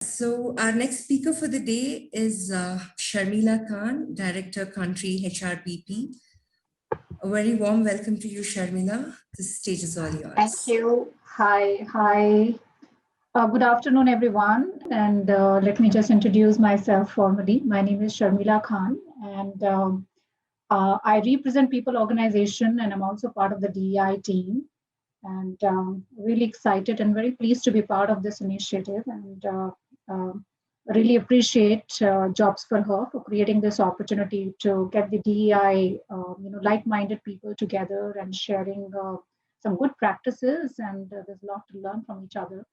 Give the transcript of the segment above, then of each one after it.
So our next speaker for the day is Sharmila Khan, Director Country HRBP. A very warm welcome to you, Sharmila. The stage is all yours. Thank you. Hi. Good afternoon, everyone. And let me just introduce myself formally. My name is Sharmila Khan, and I represent People Organization, and I'm also part of the DEI team. And really excited and very pleased to be part of this initiative, and really appreciate Jobs for Her for creating this opportunity to get the DEI, like-minded people together and sharing some good practices, and there's a lot to learn from each other.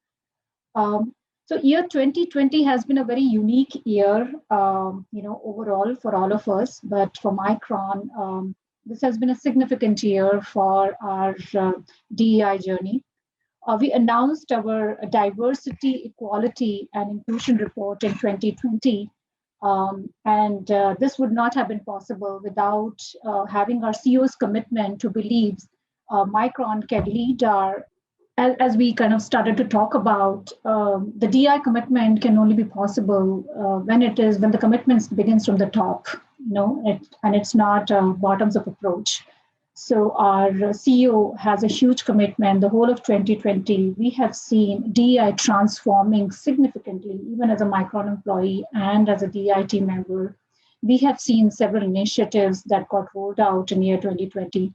So year 2020 has been a very unique year, overall for all of us, but for Micron, this has been a significant year for our DEI journey. We announced our diversity, equality, and inclusion report in 2020. And this would not have been possible without having our CEO's commitment to believe Micron can lead our, as we kind of started to talk about, the DI commitment can only be possible when the commitment begins from the top, and it's not a bottoms-up approach. So our CEO has a huge commitment. The whole of 2020, we have seen DEI transforming significantly, even as a Micron employee and as a DEI team member. We have seen several initiatives that got rolled out in year 2020.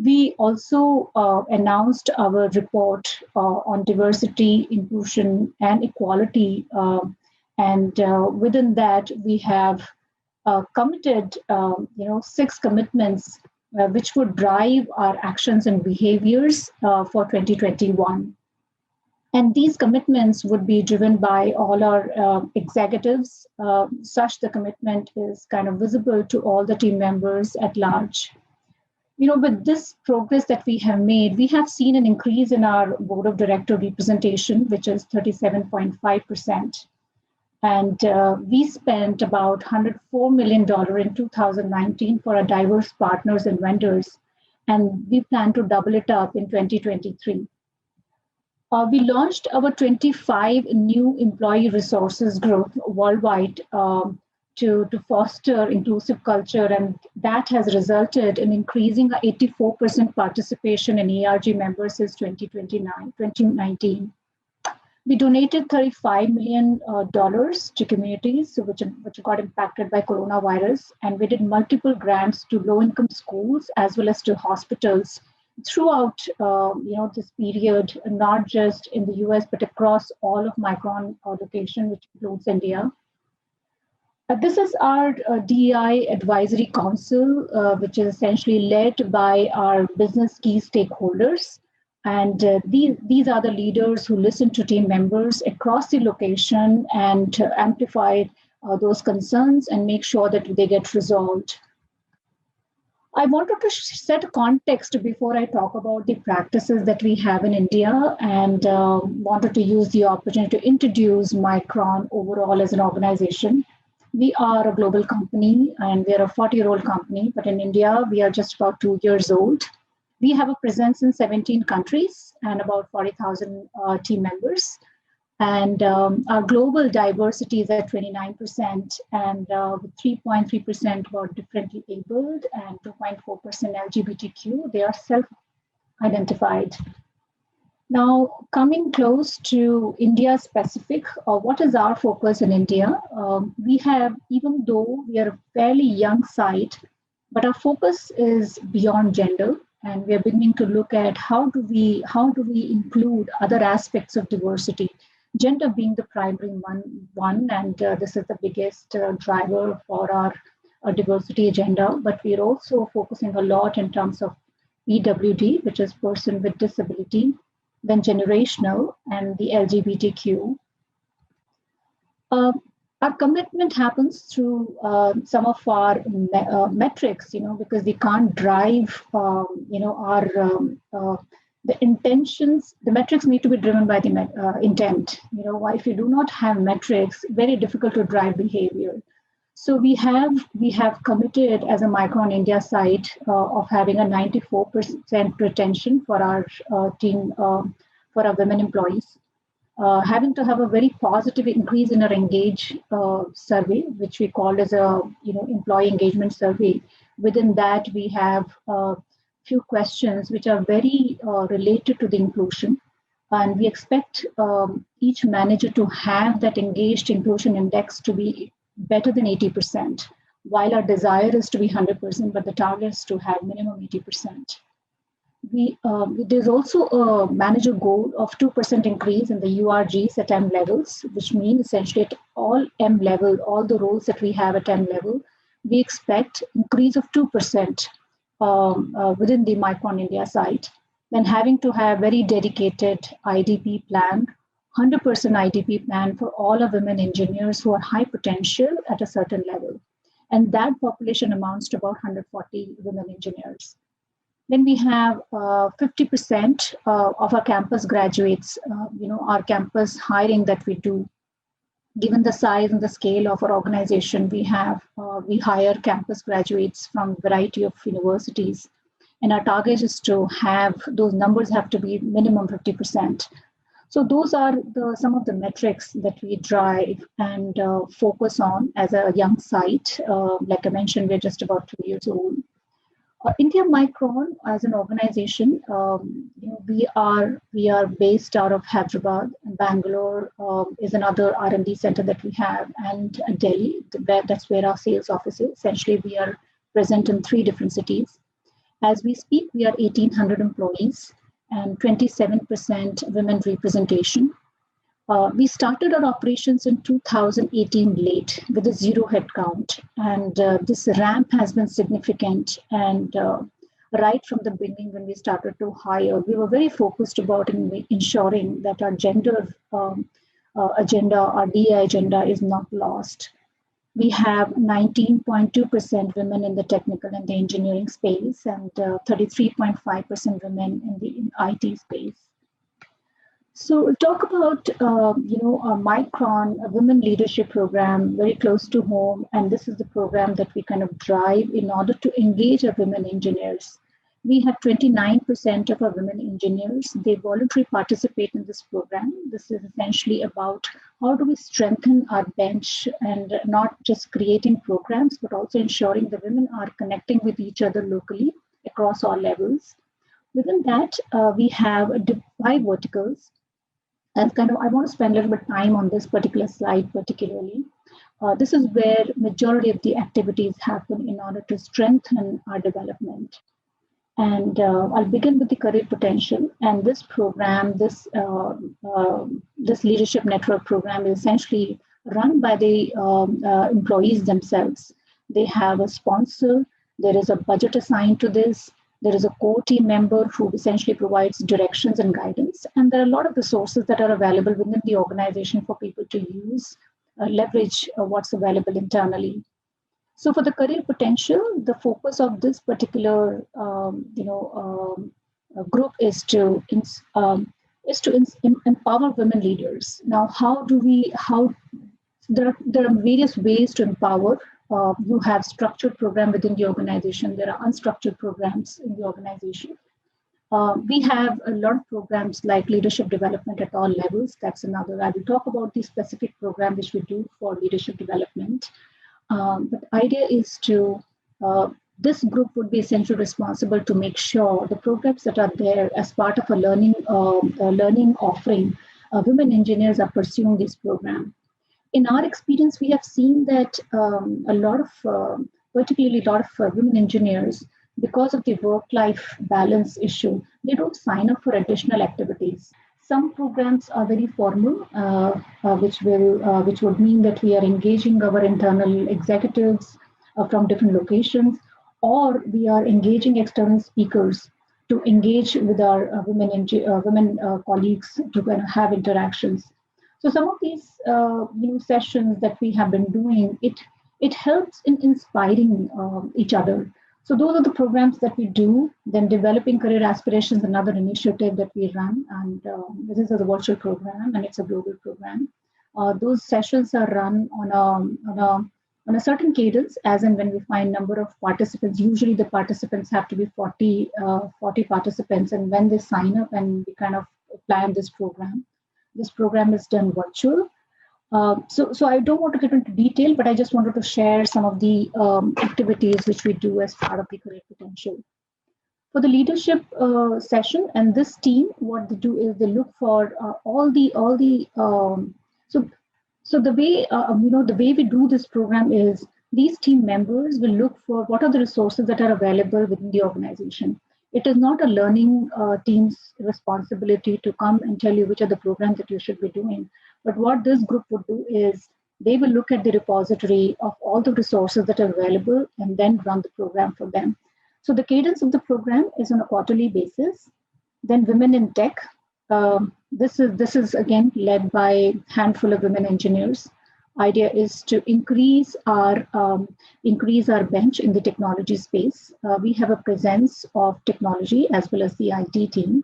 We also announced our report on diversity, inclusion, and equality. And within that, we have committed, 6 commitments which would drive our actions and behaviors for 2021. And these commitments would be driven by all our executives, such the commitment is kind of visible to all the team members at large. With this progress that we have made, we have seen an increase in our board of director representation, which is 37.5%. And we spent about $104 million in 2019 for our diverse partners and vendors, and we plan to double it up in 2023. We launched our 25 new employee resources growth worldwide to foster inclusive culture, and that has resulted in increasing 84% participation in ARG members since 2019. We donated $35 million to communities which got impacted by coronavirus, and we did multiple grants to low-income schools as well as to hospitals throughout this period, not just in the US, but across all of Micron location, which includes India. This is our DEI Advisory Council, which is essentially led by our business key stakeholders. And these are the leaders who listen to team members across the location and amplify those concerns and make sure that they get resolved. I wanted to set a context before I talk about the practices that we have in India, and wanted to use the opportunity to introduce Micron overall as an organization. We are a global company and we are a 40-year-old company, but in India, we are just about 2 years old. We have a presence in 17 countries and about 40,000 team members. And our global diversity is at 29%, and 3.3% were differently abled and 2.4% LGBTQ. They are self-identified. Now, coming close to India specific, what is our focus in India? We have, even though we are a fairly young site, but our focus is beyond gender. And we are beginning to look at how do we include other aspects of diversity, gender being the primary one, and this is the biggest driver for our diversity agenda. But we are also focusing a lot in terms of PWD, which is person with disability, then generational, and the LGBTQ. Our commitment happens through some of our metrics, because we can't drive, the intentions. The metrics need to be driven by the intent. If you do not have metrics, very difficult to drive behavior. So we have committed as a Micron India site of having a 94% retention for our team, for our women employees. having to have a very positive increase in our engage survey, which we called as a employee engagement survey. Within that, we have a few questions which are very related to the inclusion. And we expect each manager to have that engaged inclusion index to be better than 80%, while our desire is to be 100%, but the target is to have minimum 80%. There's also a manager goal of 2% increase in the URGs at M levels, which means essentially at all M level, all the roles that we have at M level, we expect increase of 2% within the Micron India site. Then having to have very dedicated IDP plan, 100% IDP plan for all of women engineers who are high potential at a certain level. And that population amounts to about 140 women engineers. Then we have 50% of our campus graduates, our campus hiring that we do. Given the size and the scale of our organization, we hire campus graduates from a variety of universities. And our target is to have, those numbers have to be minimum 50%. So those are some of the metrics that we drive and focus on as a young site. Like I mentioned, we're just about 2 years old. India Micron, as an organization, we are based out of Hyderabad, and Bangalore is another R&D center that we have, and Delhi, that's where our sales office is. Essentially, we are present in 3 different cities. As we speak, we are 1,800 employees and 27% women representation. We started our operations in 2018 late with a 0 headcount, and this ramp has been significant. And right from the beginning, when we started to hire, we were very focused about ensuring that our gender agenda, our DEI agenda, is not lost. We have 19.2% women in the technical and the engineering space, and 33.5% women in the IT space. So we'll talk about, a Micron, a women leadership program, very close to home. And this is the program that we kind of drive in order to engage our women engineers. We have 29% of our women engineers. They voluntarily participate in this program. This is essentially about how do we strengthen our bench and not just creating programs, but also ensuring the women are connecting with each other locally across all levels. Within that, we have 5 verticals. And I want to spend a little bit of time on this particular slide particularly. This is where majority of the activities happen in order to strengthen our development. And I'll begin with the career potential. And this program, this leadership network program is essentially run by the employees themselves. They have a sponsor. There is a budget assigned to this. There is a core team member who essentially provides directions and guidance. And there are a lot of resources that are available within the organization for people to use, leverage what's available internally. So for the career potential, the focus of this particular group is to empower women leaders. Now, there are various ways to empower. You have structured program within the organization. There are unstructured programs in the organization. We have a lot of programs like leadership development at all levels. That's another. I will talk about the specific program which we do for leadership development. But the idea is this group would be essentially responsible to make sure the programs that are there as part of a learning offering, women engineers are pursuing this program. In our experience, we have seen that particularly a lot of women engineers, because of the work-life balance issue, they don't sign up for additional activities. Some programs are very formal, which would mean that we are engaging our internal executives from different locations, or we are engaging external speakers to engage with our women colleagues to kind of have interactions. So some of these sessions that we have been doing, it helps in inspiring each other. So those are the programs that we do. Then developing career aspirations, another initiative that we run, and this is a virtual program and it's a global program. Those sessions are run on a certain cadence, as and when we find number of participants. Usually the participants have to be 40 participants, and when they sign up and we kind of plan this program, This program is done virtual. So I don't want to get into detail, but I just wanted to share some of the activities which we do as part of the Career Potential. For the leadership session and this team, what they do is they look for so the way the way we do this program is these team members will look for what are the resources that are available within the organization. It is not a learning team's responsibility to come and tell you which are the programs that you should be doing. But what this group would do is they will look at the repository of all the resources that are available and then run the program for them. So the cadence of the program is on a quarterly basis. Then Women in Tech. This is again led by a handful of women engineers. Idea is to increase our bench in the technology space. We have a presence of technology as well as the IT team.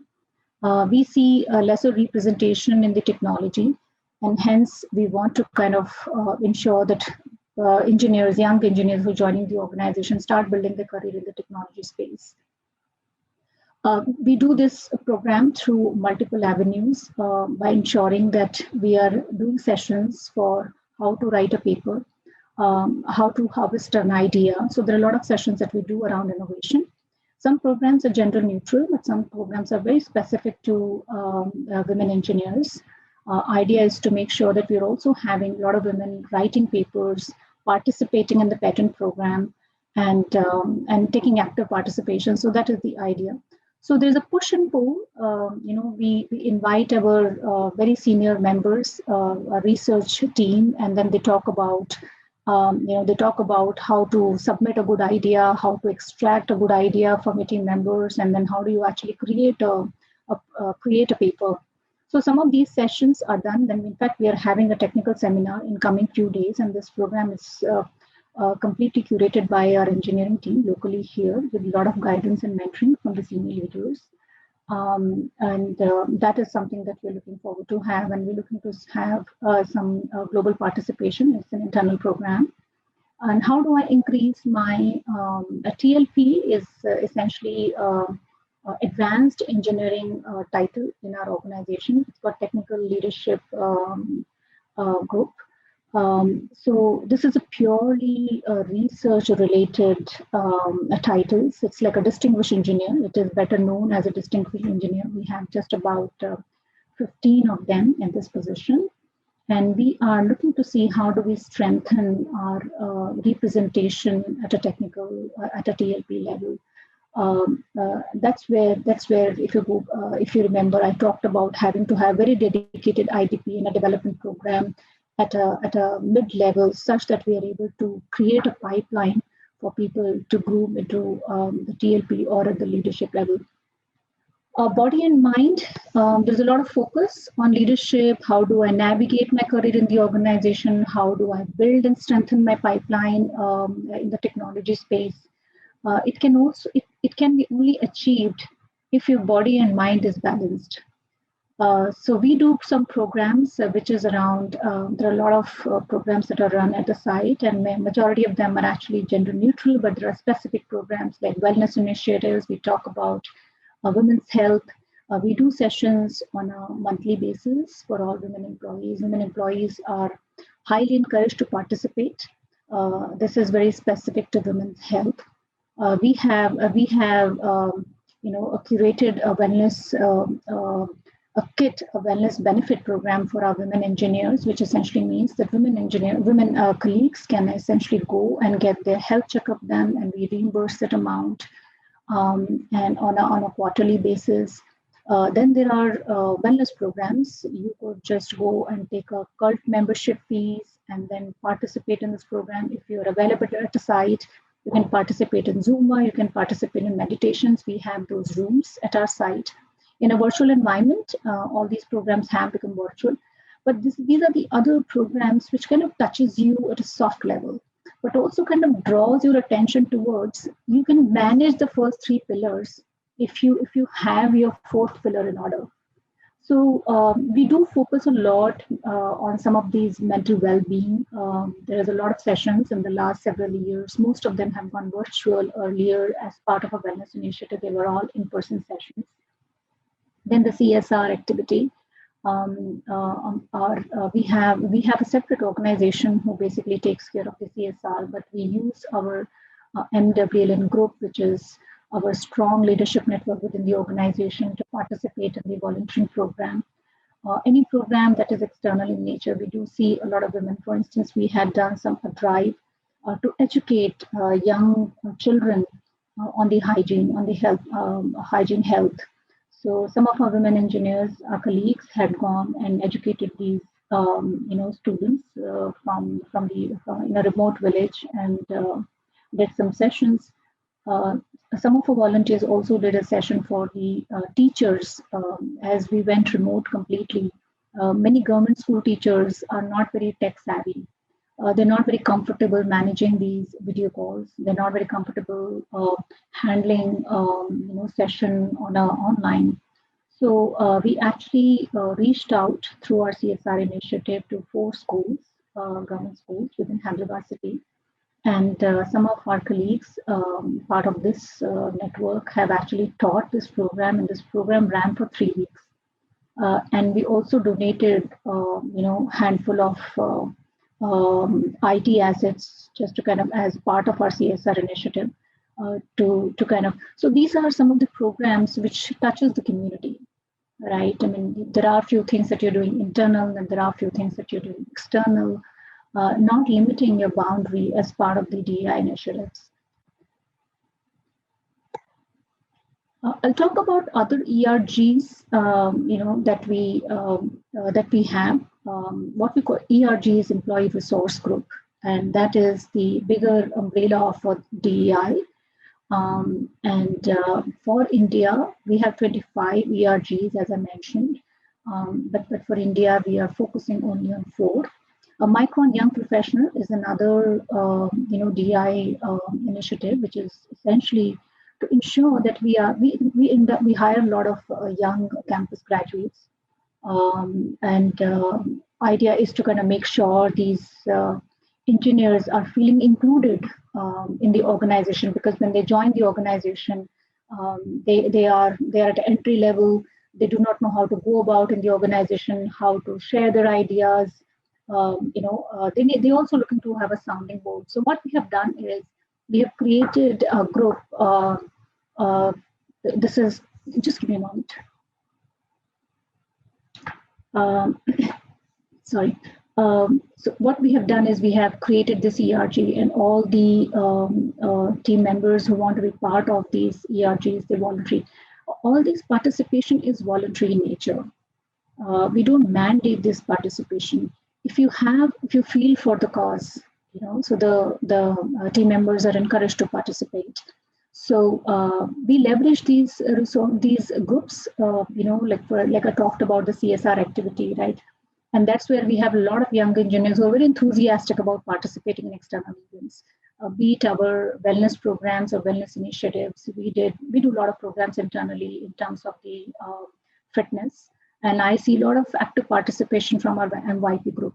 We see a lesser representation in the technology, and hence we want to kind of ensure that young engineers who are joining the organization start building their career in the technology space. We do this program through multiple avenues by ensuring that we are doing sessions for how to write a paper, how to harvest an idea. So there are a lot of sessions that we do around innovation. Some programs are gender neutral, but some programs are very specific to women engineers. Idea is to make sure that we're also having a lot of women writing papers, participating in the patent program, and taking active participation. So that is the idea. So there's a push and pull. We invite our very senior members, a research team, and then they talk about how to submit a good idea, how to extract a good idea from your team members, and then how do you actually create a paper. So some of these sessions are done. Then in fact, we are having a technical seminar in coming few days, and this program is completely curated by our engineering team locally here with a lot of guidance and mentoring from the senior leaders. That is something that we're looking forward to have, and we're looking to have some global participation. It's an internal program. And how do I increase my TLP is essentially advanced engineering title in our organization. It's got technical leadership group. So this is a purely research-related titles. It's like a distinguished engineer. It is better known as a distinguished engineer. We have just about 15 of them in this position. And we are looking to see how do we strengthen our representation at a technical, at a TLP level. That's where if you remember, I talked about having to have very dedicated IDP in a development program at a mid-level, such that we are able to create a pipeline for people to groom into the TLP or at the leadership level. Body and mind, there's a lot of focus on leadership. How do I navigate my career in the organization? How do I build and strengthen my pipeline in the technology space? It can be only achieved if your body and mind is balanced. So we do some programs which is around, there are a lot of programs that are run at the site, and the majority of them are actually gender neutral, but there are specific programs like wellness initiatives. We talk about women's health. We do sessions on a monthly basis for all women employees. Women employees are highly encouraged to participate. This is very specific to women's health. We have a curated a wellness benefit program for our women engineers, which essentially means that women colleagues can essentially go and get their health checkup done, and we reimburse that amount, and on a quarterly basis. Then there are wellness programs. You could just go and take a cult membership fees and then participate in this program. If you're available at the site, you can participate in Zumba, you can participate in meditations. We have those rooms at our site. In a virtual environment, all these programs have become virtual, but these are the other programs which kind of touches you at a soft level, but also kind of draws your attention towards, you can manage the first three pillars if you have your fourth pillar in order. So we do focus a lot on some of these mental well-being. There's a lot of sessions in the last several years. Most of them have gone virtual. Earlier, as part of a wellness initiative, they were all in-person sessions. Then the CSR activity. we have a separate organization who basically takes care of the CSR, but we use our MWLN group, which is our strong leadership network within the organization, to participate in the volunteering program. Any program that is external in nature, we do see a lot of women. For instance, we had done a drive to educate young children on the hygiene, on the hygiene health. So some of our women engineers, our colleagues, had gone and educated these, students from in a remote village, and did some sessions. Some of our volunteers also did a session for the teachers as we went remote completely. Many government school teachers are not very tech savvy. They're not very comfortable managing these video calls. They're not very comfortable handling, session online. So we actually reached out through our CSR initiative to 4 schools, government schools within Hyderabad city. And some of our colleagues, part of this network, have actually taught this program, and this program ran for 3 weeks. And we also donated, handful of IT assets, just to kind of, as part of our CSR initiative, to kind of. So these are some of the programs which touches the community, right? I mean, there are a few things that you're doing internal, and there are a few things that you're doing external. Not limiting your boundary as part of the DEI initiatives. I'll talk about other ERGs, that we have. What we call ERGs, Employee Resource Group, and that is the bigger umbrella for DEI. For India, we have 25 ERGs, as I mentioned, but for India, we are focusing only on 4. Micron Young Professional is another, DI initiative, which is essentially to ensure that we hire a lot of young campus graduates, and idea is to kind of make sure these engineers are feeling included in the organization, because when they join the organization, they are at an entry level. They do not know how to go about in the organization, how to share their ideas. They also looking to have a sounding board. So what we have done is we have created a group. This is, just give me a moment. Sorry. So what we have done is we have created this ERG, and all the team members who want to be part of these ERGs, they voluntary. All this participation is voluntary in nature. We don't mandate this participation. If you feel for the cause, so the team members are encouraged to participate. So we leverage these groups, like I talked about the CSR activity, right? And that's where we have a lot of young engineers who are very enthusiastic about participating in external events, be it our wellness programs or wellness initiatives. We do a lot of programs internally in terms of the fitness. And I see a lot of active participation from our MYP group.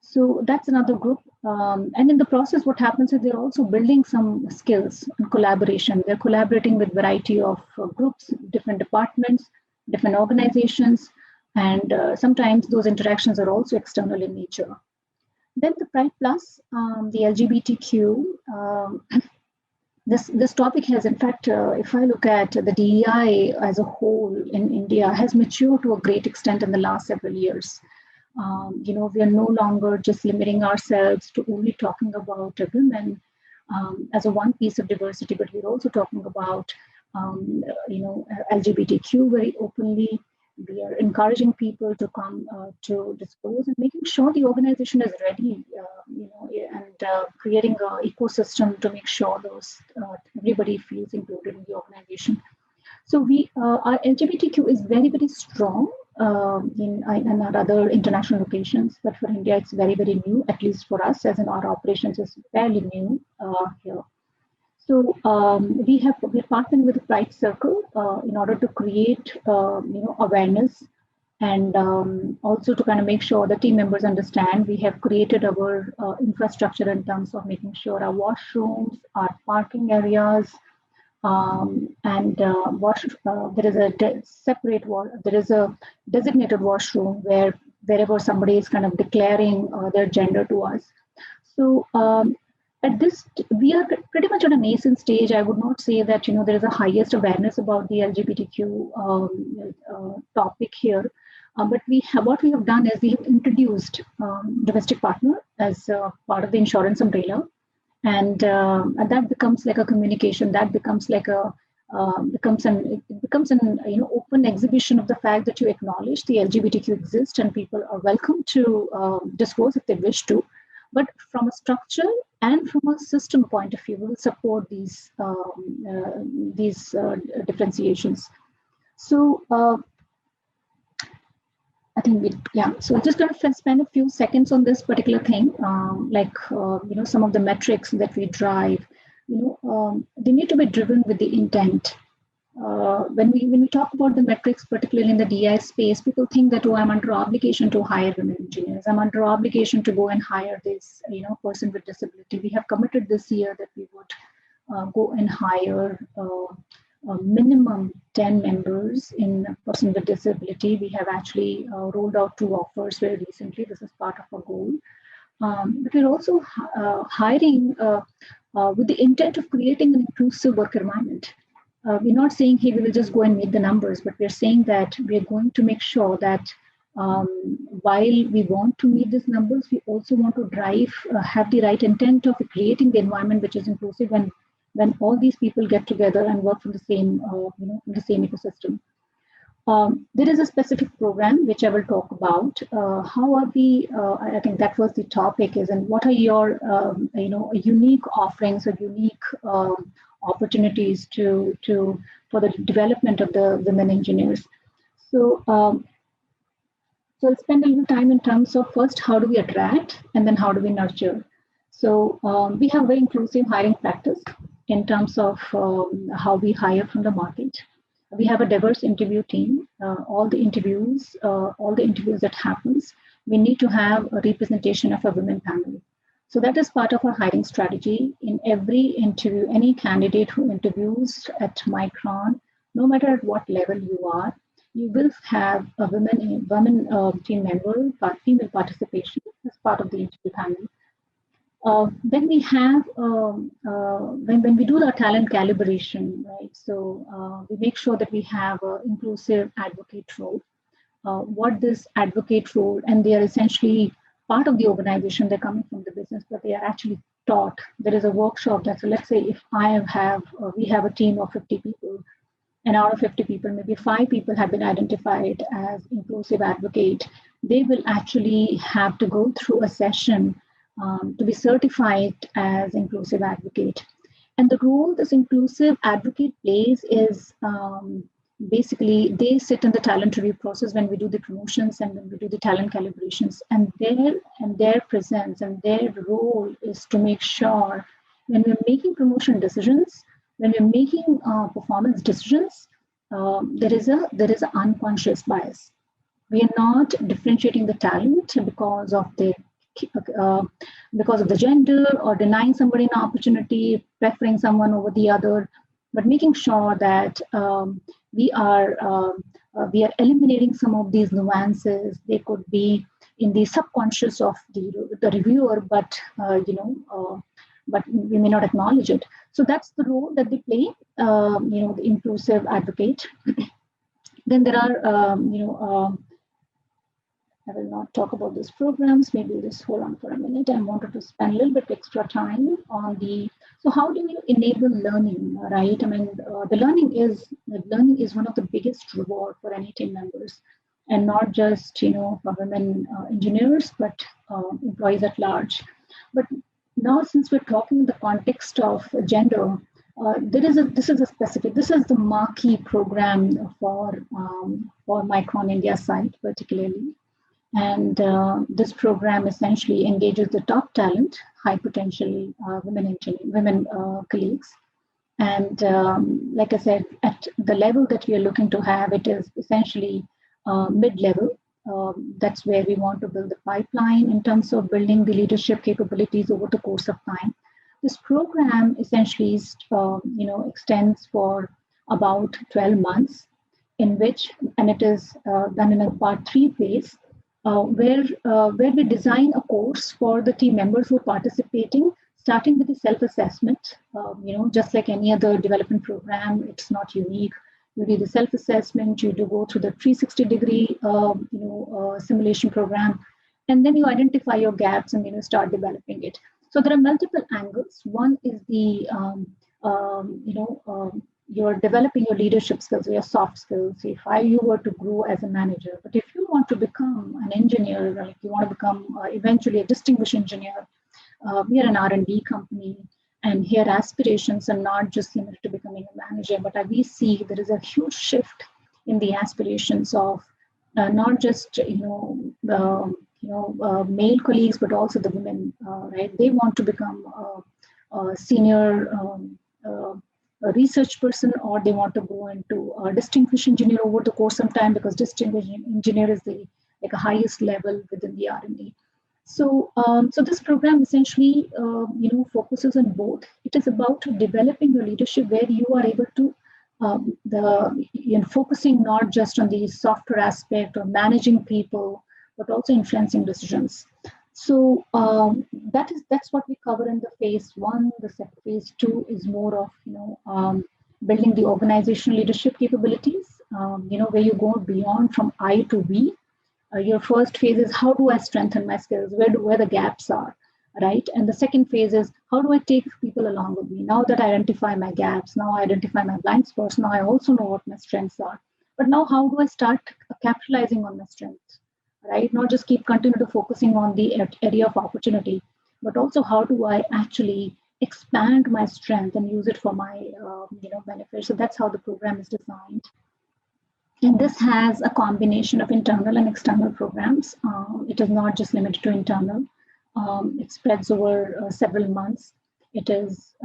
So that's another group. And in the process, what happens is they're also building some skills and collaboration. They're collaborating with a variety of groups, different departments, different organizations. And sometimes those interactions are also external in nature. Then the Pride Plus, the LGBTQ, this topic has, in fact, if I look at the DEI as a whole in India, has matured to a great extent in the last several years. We are no longer just limiting ourselves to only talking about women as a one piece of diversity, but we're also talking about, LGBTQ very openly. We are encouraging people to come to disclose, and making sure the organization is ready, and creating an ecosystem to make sure everybody feels included in the organization. So our LGBTQ is very, very strong in our other international locations, but for India, it's very, very new, at least for us, as in our operations is fairly new here. So we're partnering with the Pride Circle in order to create awareness, and also to kind of make sure the team members understand. We have created our infrastructure in terms of making sure our washrooms, our parking areas, There is a there is a designated washroom where wherever somebody is kind of declaring their gender to us. So at this, we are pretty much on a nascent stage. I would not say that there is a highest awareness about the LGBTQ topic here. But what we have done is we have introduced domestic partner as part of the insurance umbrella. And that becomes like a communication, that becomes like a it becomes an open exhibition of the fact that you acknowledge the LGBTQ exists and people are welcome to disclose if they wish to. But from a structure and from a system point of view, we will support these differentiations. So I think so we're just going to spend a few seconds on this particular thing, some of the metrics that we drive, they need to be driven with the intent. When we talk about the metrics, particularly in the DI space, people think that, oh, I'm under obligation to hire women engineers. I'm under obligation to go and hire this, person with disability. We have committed this year that we would go and hire a minimum 10 members in a person with disability. We have actually rolled out 2 offers very recently. This is part of our goal. But we're also hiring with the intent of creating an inclusive work environment. We're not saying, hey, we will just go and meet the numbers, but we're saying that we're going to make sure that while we want to meet these numbers, we also want to have the right intent of creating the environment which is inclusive when all these people get together and work from the same, in the same ecosystem. There is a specific program which I will talk about. How are we? I think that was the topic. And what are your, unique offerings or unique opportunities for the development of the women engineers? So I'll spend a little time in terms of first, how do we attract, and then how do we nurture? So we have very inclusive hiring practice in terms of how we hire from the market. We have a diverse interview team. All the interviews that happens, we need to have a representation of a women panel. So that is part of our hiring strategy. In every interview, any candidate who interviews at Micron, no matter at what level you are, you will have a women team member, female participation as part of the interview panel. When we have when we do the talent calibration, right? So we make sure that we have an inclusive advocate role. What this advocate role, and they are essentially part of the organization. They're coming from the business, but they are actually taught. There is a workshop that, so let's say if we have a team of 50 people, and out of 50 people, maybe 5 people have been identified as inclusive advocate. They will actually have to go through a session to be certified as inclusive advocate. And the role this inclusive advocate plays is basically they sit in the talent review process when we do the promotions and when we do the talent calibrations, and their presence and their role is to make sure when we're making promotion decisions, when we're making performance decisions, there is an unconscious bias. We are not differentiating the talent because of the gender or denying somebody an opportunity, preferring someone over the other, but making sure that we are eliminating some of these nuances. They could be in the subconscious of the reviewer, but we may not acknowledge it. So that's the role that they play. The inclusive advocate. Then there are I will not talk about these programs. Maybe just hold on for a minute. I wanted to spend a little bit extra time on so how do you enable learning, right? I mean, the learning is one of the biggest reward for any team members, and not just, for women engineers, but employees at large. But now, since we're talking in the context of gender, this is the marquee program for Micron India site particularly. And this program essentially engages the top talent, high potential women colleagues. And like I said, at the level that we are looking to have, it is essentially mid-level. That's where we want to build the pipeline in terms of building the leadership capabilities over the course of time. This program essentially extends for about 12 months, in which, and it is done in a part 3 phase, where we design a course for the team members who are participating, starting with the self-assessment. Just like any other development program, it's not unique. You do the self-assessment, you do go through the 360-degree simulation program, and then you identify your gaps and start developing it. So there are multiple angles. One is the you're developing your leadership skills, your soft skills. If you were to grow as a manager, but if you want to become an engineer, like you want to become eventually a distinguished engineer, we are an R&D company, and here aspirations are not just limited to becoming a manager, but we see there is a huge shift in the aspirations of not just male colleagues, but also the women. Right? They want to become a senior a research person, or they want to go into a distinguished engineer over the course of time, because distinguished engineer is the highest level within the R&D. So, so this program essentially, focuses on both. It is about developing your leadership where you are able to, focusing not just on the software aspect or managing people, but also influencing decisions. So that's what we cover in the phase 1. The phase 2 is more of building the organizational leadership capabilities. Where you go beyond from I to we. Your first phase is how do I strengthen my skills? Where the gaps are, right? And the second phase is how do I take people along with me? Now that I identify my gaps, now I identify my blind spots, now I also know what my strengths are. But now how do I start capitalizing on my strengths, right? Not just continue to focusing on the area of opportunity, but also how do I actually expand my strength and use it for my benefit? So that's how the program is designed. And this has a combination of internal and external programs. It is not just limited to internal. It spreads over several months. It is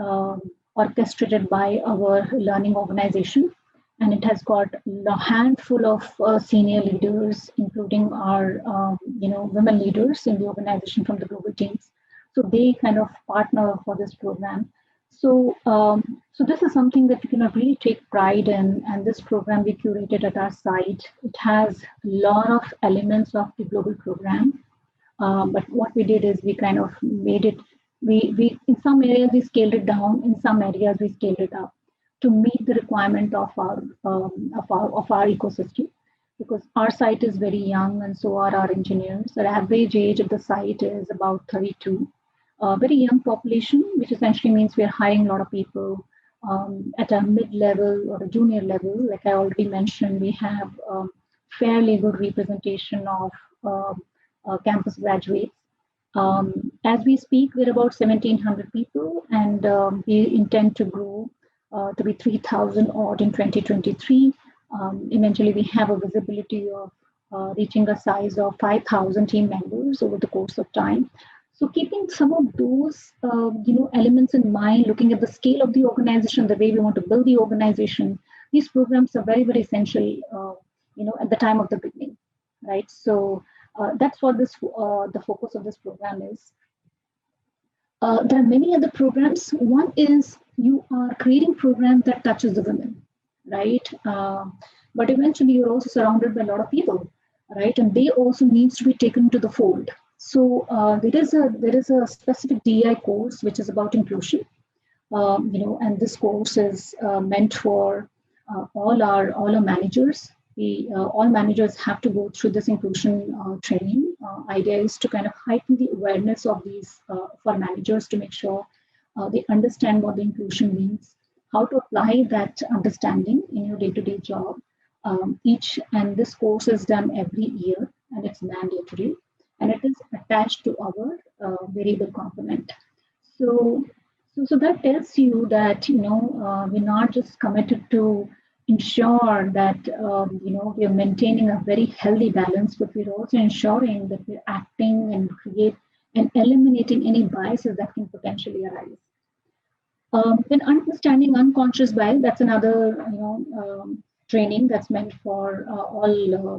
orchestrated by our learning organization, and it has got a handful of senior leaders, including our women leaders in the organization from the global teams. So they kind of partner for this program. So, so this is something that we can really take pride in, and this program we curated at our site. It has a lot of elements of the global program, but what we did is we kind of made it. We in some areas we scaled it down, in some areas we scaled it up to meet the requirement of our ecosystem, because our site is very young, and so are our engineers. The average age of the site is about 32. Very young population, which essentially means we're hiring a lot of people at a mid-level or a junior level. Like I already mentioned, we have fairly good representation of campus graduates. As we speak, we're about 1,700 people, and we intend to grow to be 3,000 odd in 2023. Eventually, we have a visibility of reaching a size of 5,000 team members over the course of time. So keeping some of those elements in mind, looking at the scale of the organization, the way we want to build the organization, these programs are very, very essential, at the time of the beginning, right? So that's what the focus of this program is. There are many other programs. One is you are creating programs that touches the women, right? But eventually you're also surrounded by a lot of people, right? And they also needs to be taken to the fold. So there is a specific DEI course which is about inclusion, and this course is meant for all our managers. All managers have to go through this inclusion training. Idea is to kind of heighten the awareness of these for managers to make sure they understand what the inclusion means, how to apply that understanding in your day-to-day job. And this course is done every year, and it's mandatory, and it is attached to our variable component. So that tells you that we're not just committed to ensure that we are maintaining a very healthy balance, but we're also ensuring that we're acting and eliminating any biases that can potentially arise. Then understanding unconscious bias, that's another training that's meant for all.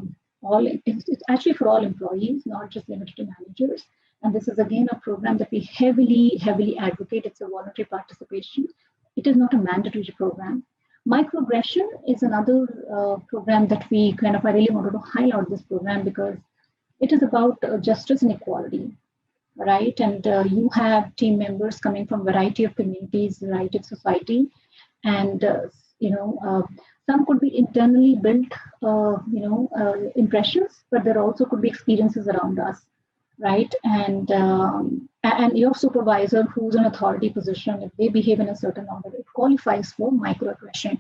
It's actually for all employees, not just limited to managers. And this is again a program that we heavily advocate. It's a voluntary participation. It is not a mandatory program. Microaggression is another program that I really wanted to highlight this program because it is about justice and equality, right? And you have team members coming from a variety of communities, variety of society, and some could be internally built, impressions, but there also could be experiences around us, right? And your supervisor, who's an authority position, if they behave in a certain order, it qualifies for microaggression.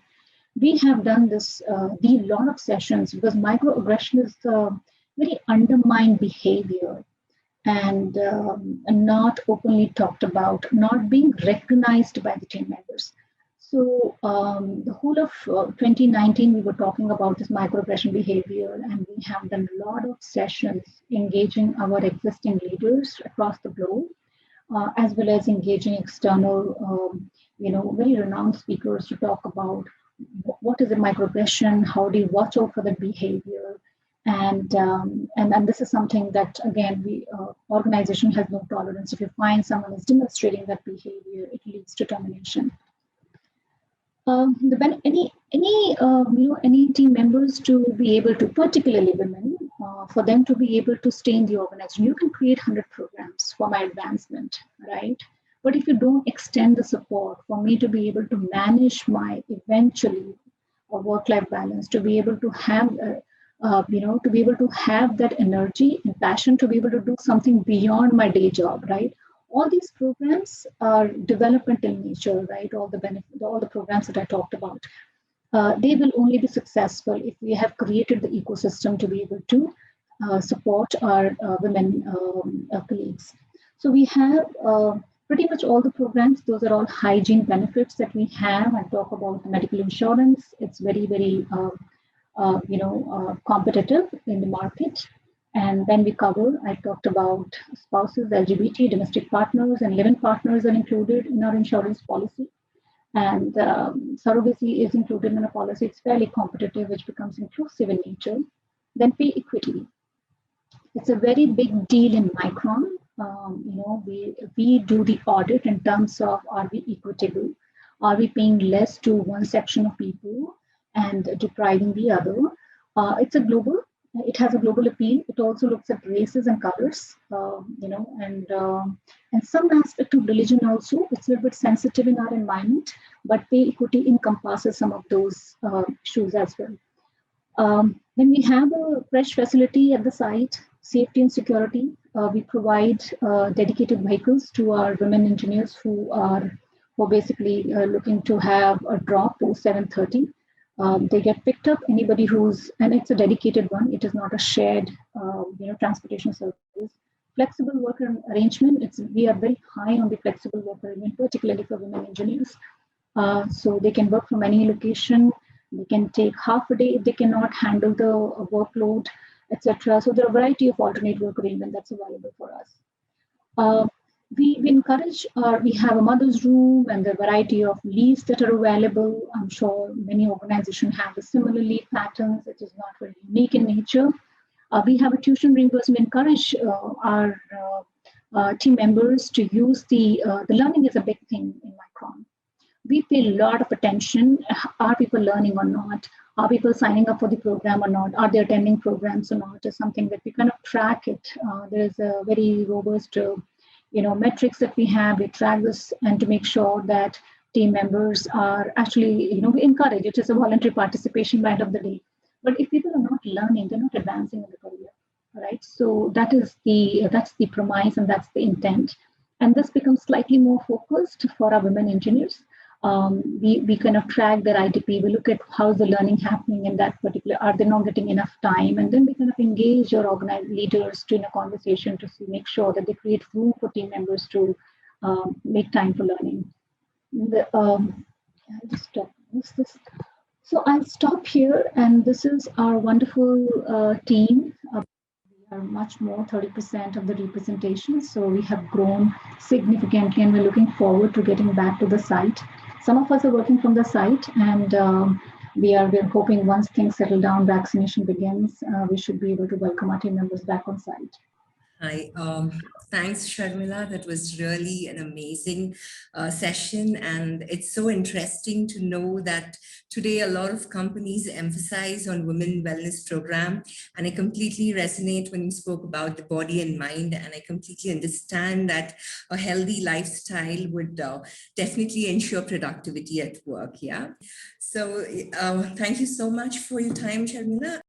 We have done this the lot of sessions because microaggression is very undermined behavior and not openly talked about, not being recognized by the team members. So the whole of 2019, we were talking about this microaggression behavior, and we have done a lot of sessions engaging our existing leaders across the globe, as well as engaging external, very renowned speakers to talk about what is a microaggression, how do you watch out for that behavior, and this is something that again organization has no tolerance. If you find someone is demonstrating that behavior, it leads to termination. Any team members to be able to, particularly women, for them to be able to stay in the organization, you can create 100 programs for my advancement, right? But if you don't extend the support for me to be able to manage my eventually a work-life balance, to be able to have, to be able to have that energy and passion to be able to do something beyond my day job, right? All these programs are developmental in nature, right? All the programs that I talked about, they will only be successful if we have created the ecosystem to be able to support our women colleagues. So we have pretty much all the programs. Those are all hygiene benefits that we have. I talk about medical insurance. It's very competitive in the market. And then I talked about spouses, LGBT, domestic partners, and live-in partners are included in our insurance policy. And surrogacy is included in a policy. It's fairly competitive, which becomes inclusive in nature. Then pay equity. It's a very big deal in Micron. We do the audit in terms of, are we equitable? Are we paying less to one section of people and depriving the other? It has a global appeal. It also looks at races and colors, and some aspect of religion also. It's a little bit sensitive in our environment, but pay equity encompasses some of those issues as well. Then we have a fresh facility at the site, safety and security. We provide dedicated vehicles to our women engineers who are basically looking to have a drop post 7:30. They get picked up. Anybody and it's a dedicated one. It is not a shared, transportation service. Flexible worker arrangement. We are very high on the flexible worker arrangement, particularly for women engineers. So they can work from any location. They can take half a day if they cannot handle the workload, etc. So there are a variety of alternate work arrangement that's available for us. We encourage, we have a mother's room and the variety of leaves that are available. I'm sure many organizations have a similar leave patterns. It is not very unique in nature. We have a tuition reimbursement. Encourage our team members to use the learning is a big thing in Micron. We pay a lot of attention. Are people learning or not? Are people signing up for the program or not? Are they attending programs or not? Is something that we kind of track it. There's a very robust metrics that we have. We track this and to make sure that team members are actually, we encourage. It is a voluntary participation by the end of the day. But if people are not learning, they're not advancing in the career, right? So that's the premise and that's the intent. And this becomes slightly more focused for our women engineers. We kind of track their ITP. We look at how's the learning happening in that particular, are they not getting enough time? And then we kind of engage our organized leaders in a conversation to make sure that they create room for team members to make time for learning. So I'll stop here, and this is our wonderful team. We are much more, 30% of the representation. So we have grown significantly, and we're looking forward to getting back to the site. Some of us are working from the site, and we're hoping once things settle down, vaccination begins, we should be able to welcome our team members back on site. Hi, thanks, Sharmila. That was really an amazing session. And it's so interesting to know that today a lot of companies emphasize on women wellness program. And I completely resonate when you spoke about the body and mind. And I completely understand that a healthy lifestyle would definitely ensure productivity at work. Yeah. So thank you so much for your time, Sharmila.